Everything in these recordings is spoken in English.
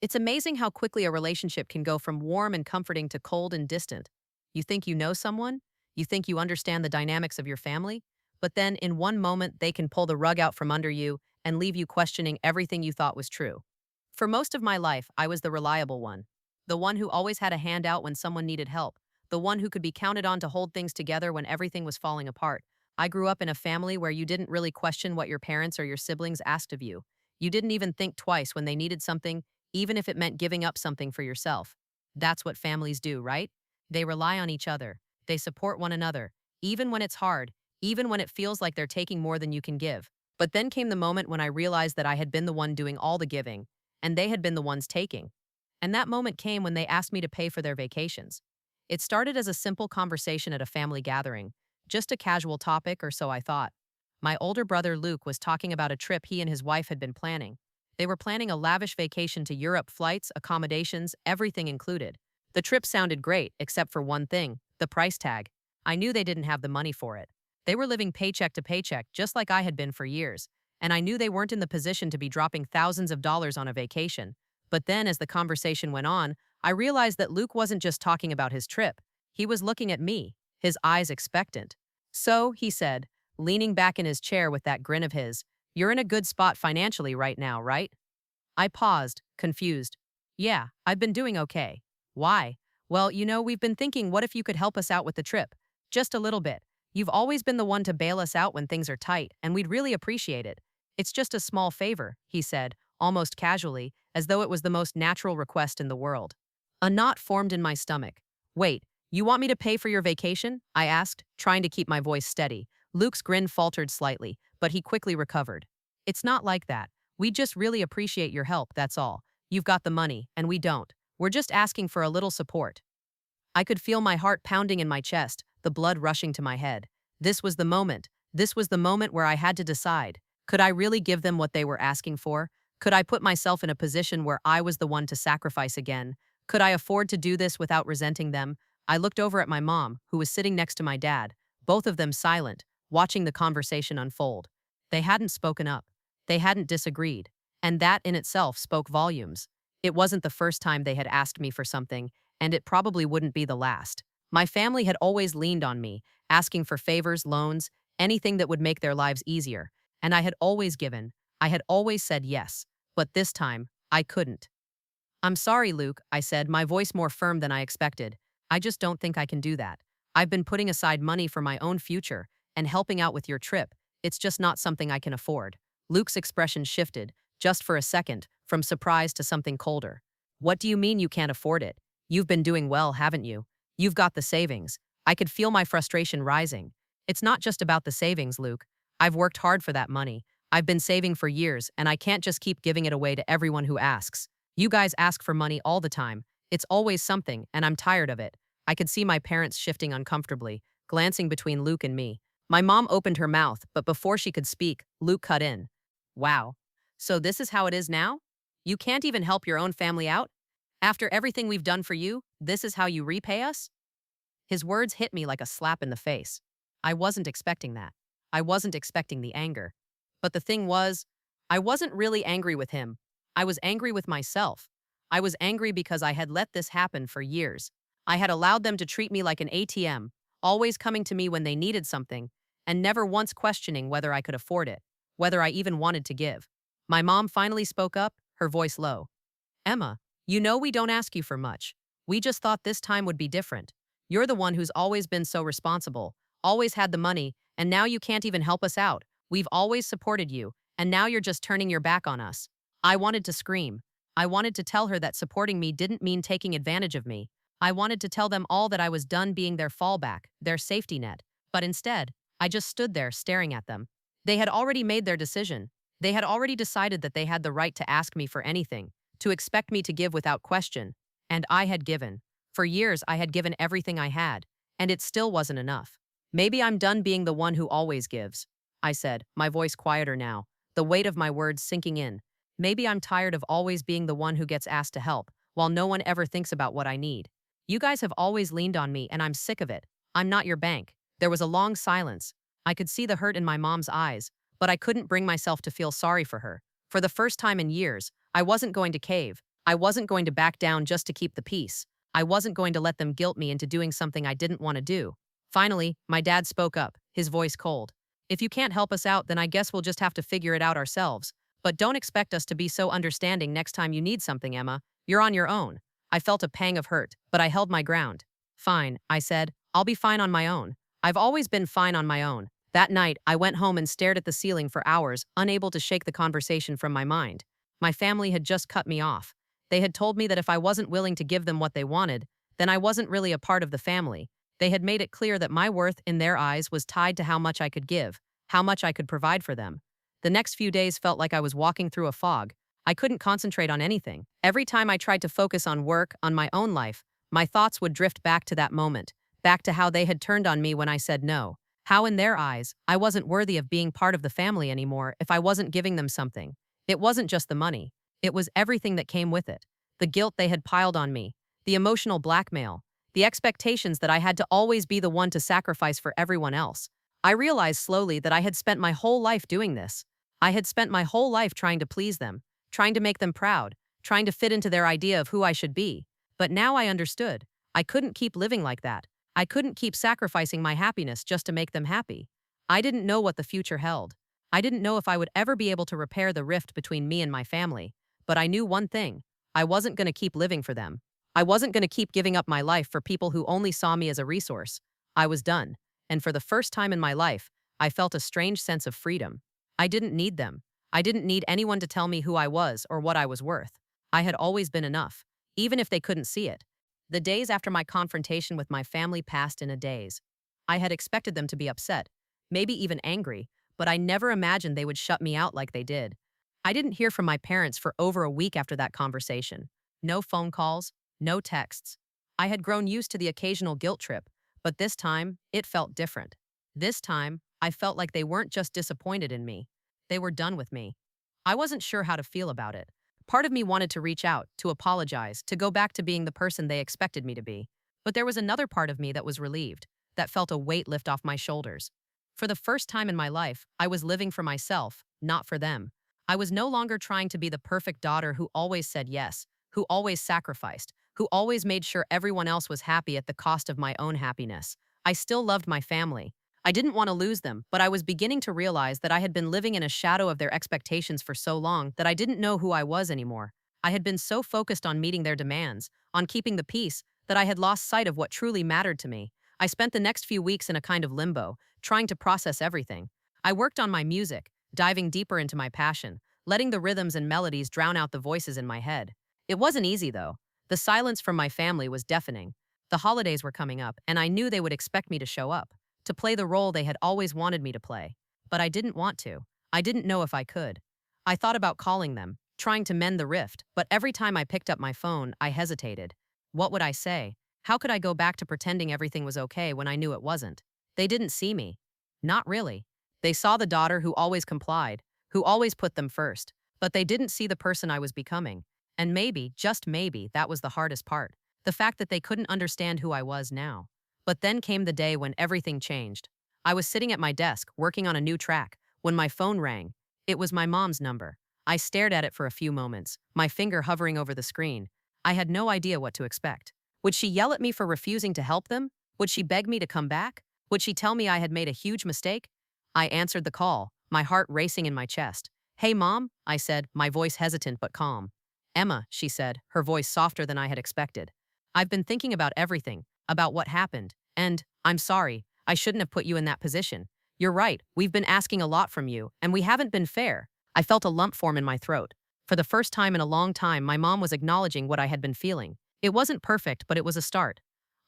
It's amazing how quickly a relationship can go from warm and comforting to cold and distant. You think you know someone, you think you understand the dynamics of your family, but then in one moment they can pull the rug out from under you and leave you questioning everything you thought was true. For most of my life, I was the reliable one, the one who always had a hand out when someone needed help, the one who could be counted on to hold things together when everything was falling apart. I grew up in a family where you didn't really question what your parents or your siblings asked of you. You didn't even think twice when they needed something, even if it meant giving up something for yourself. That's what families do, right? They rely on each other. They support one another, even when it's hard, even when it feels like they're taking more than you can give. But then came the moment when I realized that I had been the one doing all the giving, and they had been the ones taking. And that moment came when they asked me to pay for their vacations. It started as a simple conversation at a family gathering, just a casual topic, or so I thought. My older brother Luke was talking about a trip he and his wife had been planning. They were planning a lavish vacation to Europe, flights, accommodations, everything included. The trip sounded great, except for one thing, the price tag. I knew they didn't have the money for it. They were living paycheck to paycheck, just like I had been for years, and I knew they weren't in the position to be dropping thousands of dollars on a vacation. But then, as the conversation went on, I realized that Luke wasn't just talking about his trip. He was looking at me, his eyes expectant. So, he said, leaning back in his chair with that grin of his, "You're in a good spot financially right now, right?" I paused, confused. "Yeah, I've been doing okay." "Why?" "Well, we've been thinking, what if you could help us out with the trip? Just a little bit. You've always been the one to bail us out when things are tight, and we'd really appreciate it. It's just a small favor," he said, almost casually, as though it was the most natural request in the world. A knot formed in my stomach. "Wait, you want me to pay for your vacation?" I asked, trying to keep my voice steady. Luke's grin faltered slightly, but he quickly recovered. "It's not like that. We just really appreciate your help, that's all. You've got the money, and we don't. We're just asking for a little support." I could feel my heart pounding in my chest, the blood rushing to my head. This was the moment. This was the moment where I had to decide. Could I really give them what they were asking for? Could I put myself in a position where I was the one to sacrifice again? Could I afford to do this without resenting them? I looked over at my mom, who was sitting next to my dad, both of them silent, watching the conversation unfold. They hadn't spoken up. They hadn't disagreed. And that in itself spoke volumes. It wasn't the first time they had asked me for something, and it probably wouldn't be the last. My family had always leaned on me, asking for favors, loans, anything that would make their lives easier, and I had always given. I had always said yes, but this time, I couldn't. "I'm sorry, Luke," I said, my voice more firm than I expected. "I just don't think I can do that. I've been putting aside money for my own future and helping out with your trip. It's just not something I can afford." Luke's expression shifted, just for a second, from surprise to something colder. "What do you mean you can't afford it? You've been doing well, haven't you? You've got the savings." I could feel my frustration rising. "It's not just about the savings, Luke. I've worked hard for that money. I've been saving for years, and I can't just keep giving it away to everyone who asks. You guys ask for money all the time. It's always something, and I'm tired of it." I could see my parents shifting uncomfortably, glancing between Luke and me. My mom opened her mouth, but before she could speak, Luke cut in. "Wow. So this is how it is now? You can't even help your own family out? After everything we've done for you, this is how you repay us?" His words hit me like a slap in the face. I wasn't expecting that. I wasn't expecting the anger. But the thing was, I wasn't really angry with him. I was angry with myself. I was angry because I had let this happen for years. I had allowed them to treat me like an ATM, always coming to me when they needed something, and never once questioning whether I could afford it, whether I even wanted to give. My mom finally spoke up, her voice low. "Emma, you know we don't ask you for much. We just thought this time would be different. You're the one who's always been so responsible, always had the money, and now you can't even help us out. We've always supported you, and now you're just turning your back on us." I wanted to scream. I wanted to tell her that supporting me didn't mean taking advantage of me. I wanted to tell them all that I was done being their fallback, their safety net. But instead, I just stood there staring at them. They had already made their decision. They had already decided that they had the right to ask me for anything, to expect me to give without question. And I had given. For years, I had given everything I had, and it still wasn't enough. "Maybe I'm done being the one who always gives," I said, my voice quieter now, the weight of my words sinking in. "Maybe I'm tired of always being the one who gets asked to help, while no one ever thinks about what I need. You guys have always leaned on me, and I'm sick of it. I'm not your bank." There was a long silence. I could see the hurt in my mom's eyes, but I couldn't bring myself to feel sorry for her. For the first time in years, I wasn't going to cave. I wasn't going to back down just to keep the peace. I wasn't going to let them guilt me into doing something I didn't want to do. Finally, my dad spoke up, his voice cold. If you can't help us out, then I guess we'll just have to figure it out ourselves. But don't expect us to be so understanding next time you need something, Emma. You're on your own. I felt a pang of hurt, but I held my ground. Fine, I said. I'll be fine on my own. I've always been fine on my own. That night, I went home and stared at the ceiling for hours, unable to shake the conversation from my mind. My family had just cut me off. They had told me that if I wasn't willing to give them what they wanted, then I wasn't really a part of the family. They had made it clear that my worth in their eyes was tied to how much I could give, how much I could provide for them. The next few days felt like I was walking through a fog. I couldn't concentrate on anything. Every time I tried to focus on work, on my own life, my thoughts would drift back to that moment, back to how they had turned on me when I said no. How in their eyes, I wasn't worthy of being part of the family anymore if I wasn't giving them something. It wasn't just the money. It was everything that came with it. The guilt they had piled on me, the emotional blackmail, the expectations that I had to always be the one to sacrifice for everyone else. I realized slowly that I had spent my whole life doing this. I had spent my whole life trying to please them, trying to make them proud, trying to fit into their idea of who I should be. But now I understood. I couldn't keep living like that. I couldn't keep sacrificing my happiness just to make them happy. I didn't know what the future held. I didn't know if I would ever be able to repair the rift between me and my family. But I knew one thing. I wasn't going to keep living for them. I wasn't going to keep giving up my life for people who only saw me as a resource. I was done. And for the first time in my life, I felt a strange sense of freedom. I didn't need them. I didn't need anyone to tell me who I was or what I was worth. I had always been enough, even if they couldn't see it. The days after my confrontation with my family passed in a daze. I had expected them to be upset, maybe even angry, but I never imagined they would shut me out like they did. I didn't hear from my parents for over a week after that conversation. No phone calls, no texts. I had grown used to the occasional guilt trip, but this time, it felt different. This time, I felt like they weren't just disappointed in me. They were done with me. I wasn't sure how to feel about it. Part of me wanted to reach out, to apologize, to go back to being the person they expected me to be. But there was another part of me that was relieved, that felt a weight lift off my shoulders. For the first time in my life, I was living for myself, not for them. I was no longer trying to be the perfect daughter who always said yes, who always sacrificed, who always made sure everyone else was happy at the cost of my own happiness. I still loved my family. I didn't want to lose them, but I was beginning to realize that I had been living in a shadow of their expectations for so long that I didn't know who I was anymore. I had been so focused on meeting their demands, on keeping the peace, that I had lost sight of what truly mattered to me. I spent the next few weeks in a kind of limbo, trying to process everything. I worked on my music, diving deeper into my passion, letting the rhythms and melodies drown out the voices in my head. It wasn't easy, though. The silence from my family was deafening. The holidays were coming up, and I knew they would expect me to show up, to play the role they had always wanted me to play. But I didn't want to. I didn't know if I could. I thought about calling them, trying to mend the rift, but every time I picked up my phone, I hesitated. What would I say? How could I go back to pretending everything was okay when I knew it wasn't? They didn't see me. Not really. They saw the daughter who always complied, who always put them first, but they didn't see the person I was becoming. And maybe, just maybe, that was the hardest part. The fact that they couldn't understand who I was now. But then came the day when everything changed. I was sitting at my desk, working on a new track, when my phone rang. It was my mom's number. I stared at it for a few moments, my finger hovering over the screen. I had no idea what to expect. Would she yell at me for refusing to help them? Would she beg me to come back? Would she tell me I had made a huge mistake? I answered the call, my heart racing in my chest. "Hey, Mom," I said, my voice hesitant but calm. "Emma," she said, her voice softer than I had expected. "I've been thinking about everything, about what happened, and I'm sorry, I shouldn't have put you in that position. You're right, we've been asking a lot from you, and we haven't been fair." I felt a lump form in my throat. For the first time in a long time, my mom was acknowledging what I had been feeling. It wasn't perfect, but it was a start.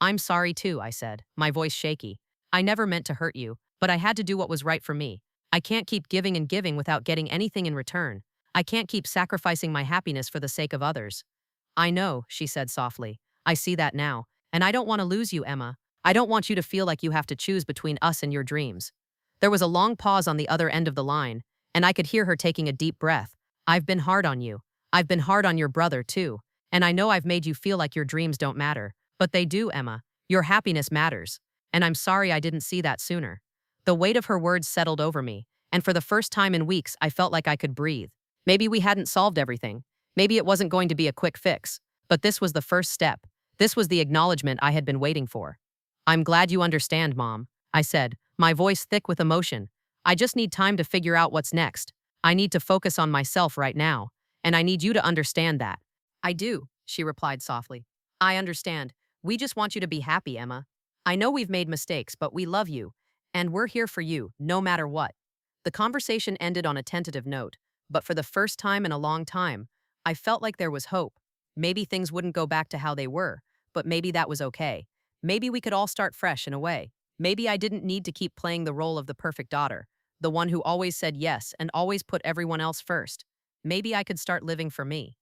"I'm sorry too," I said, my voice shaky. "I never meant to hurt you, but I had to do what was right for me. I can't keep giving and giving without getting anything in return. I can't keep sacrificing my happiness for the sake of others." "I know," she said softly. "I see that now. And I don't want to lose you, Emma. I don't want you to feel like you have to choose between us and your dreams." There was a long pause on the other end of the line, and I could hear her taking a deep breath. "I've been hard on you. I've been hard on your brother, too. And I know I've made you feel like your dreams don't matter. But they do, Emma. Your happiness matters. And I'm sorry I didn't see that sooner." The weight of her words settled over me, and for the first time in weeks, I felt like I could breathe. Maybe we hadn't solved everything. Maybe it wasn't going to be a quick fix, but this was the first step. This was the acknowledgement I had been waiting for. I'm glad you understand, Mom, I said, my voice thick with emotion. I just need time to figure out what's next. I need to focus on myself right now, and I need you to understand that. I do, she replied softly. I understand. We just want you to be happy, Emma. I know we've made mistakes, but we love you, and we're here for you, no matter what. The conversation ended on a tentative note, but for the first time in a long time, I felt like there was hope. Maybe things wouldn't go back to how they were, but maybe that was okay. Maybe we could all start fresh in a way. Maybe I didn't need to keep playing the role of the perfect daughter, the one who always said yes and always put everyone else first. Maybe I could start living for me.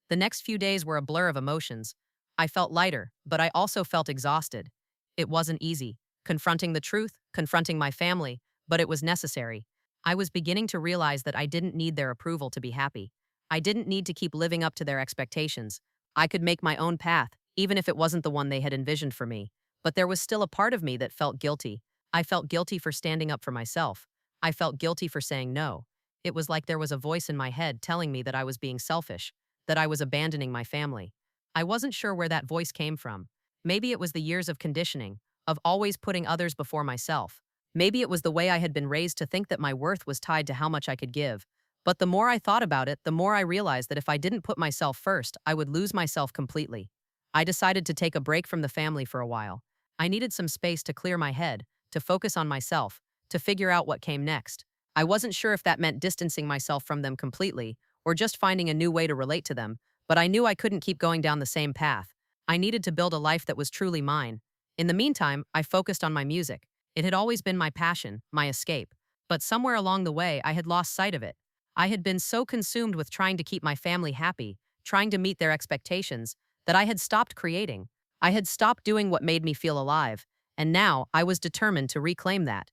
The next few days were a blur of emotions. I felt lighter, but I also felt exhausted. It wasn't easy, confronting the truth, confronting my family, but it was necessary. I was beginning to realize that I didn't need their approval to be happy. I didn't need to keep living up to their expectations. I could make my own path, even if it wasn't the one they had envisioned for me. But there was still a part of me that felt guilty. I felt guilty for standing up for myself. I felt guilty for saying no. It was like there was a voice in my head telling me that I was being selfish, that I was abandoning my family. I wasn't sure where that voice came from. Maybe it was the years of conditioning, of always putting others before myself. Maybe it was the way I had been raised to think that my worth was tied to how much I could give. But the more I thought about it, the more I realized that if I didn't put myself first, I would lose myself completely. I decided to take a break from the family for a while. I needed some space to clear my head, to focus on myself, to figure out what came next. I wasn't sure if that meant distancing myself from them completely, or just finding a new way to relate to them, but I knew I couldn't keep going down the same path. I needed to build a life that was truly mine. In the meantime, I focused on my music. It had always been my passion, my escape. But somewhere along the way, I had lost sight of it. I had been so consumed with trying to keep my family happy, trying to meet their expectations, that I had stopped creating. I had stopped doing what made me feel alive, and now I was determined to reclaim that.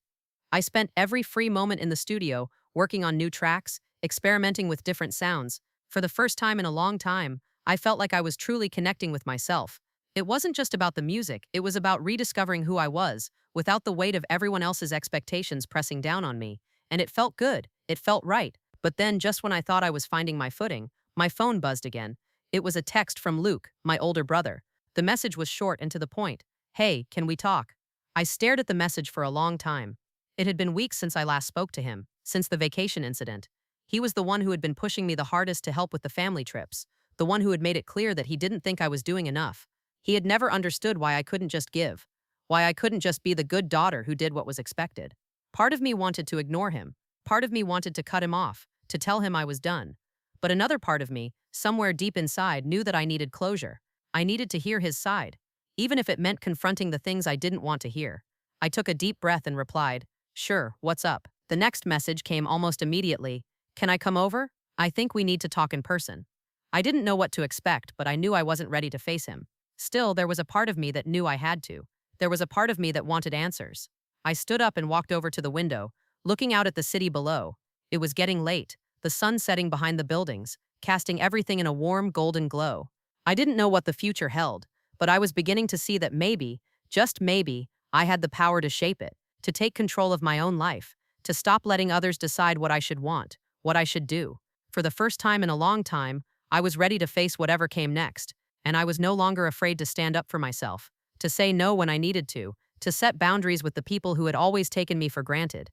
I spent every free moment in the studio, working on new tracks, experimenting with different sounds. For the first time in a long time, I felt like I was truly connecting with myself. It wasn't just about the music, it was about rediscovering who I was, without the weight of everyone else's expectations pressing down on me. And it felt good, it felt right. But then, just when I thought I was finding my footing, my phone buzzed again. It was a text from Luke, my older brother. The message was short and to the point. Hey, can we talk? I stared at the message for a long time. It had been weeks since I last spoke to him, since the vacation incident. He was the one who had been pushing me the hardest to help with the family trips, the one who had made it clear that he didn't think I was doing enough. He had never understood why I couldn't just give, why I couldn't just be the good daughter who did what was expected. Part of me wanted to ignore him. Part of me wanted to cut him off, to tell him I was done. But another part of me, somewhere deep inside, knew that I needed closure. I needed to hear his side, even if it meant confronting the things I didn't want to hear. I took a deep breath and replied, "Sure, what's up?" The next message came almost immediately. "Can I come over? I think we need to talk in person." I didn't know what to expect, but I knew I wasn't ready to face him. Still, there was a part of me that knew I had to. There was a part of me that wanted answers. I stood up and walked over to the window, looking out at the city below. It was getting late, the sun setting behind the buildings, casting everything in a warm, golden glow. I didn't know what the future held, but I was beginning to see that maybe, just maybe, I had the power to shape it, to take control of my own life, to stop letting others decide what I should want, what I should do. For the first time in a long time, I was ready to face whatever came next, and I was no longer afraid to stand up for myself, to say no when I needed to set boundaries with the people who had always taken me for granted.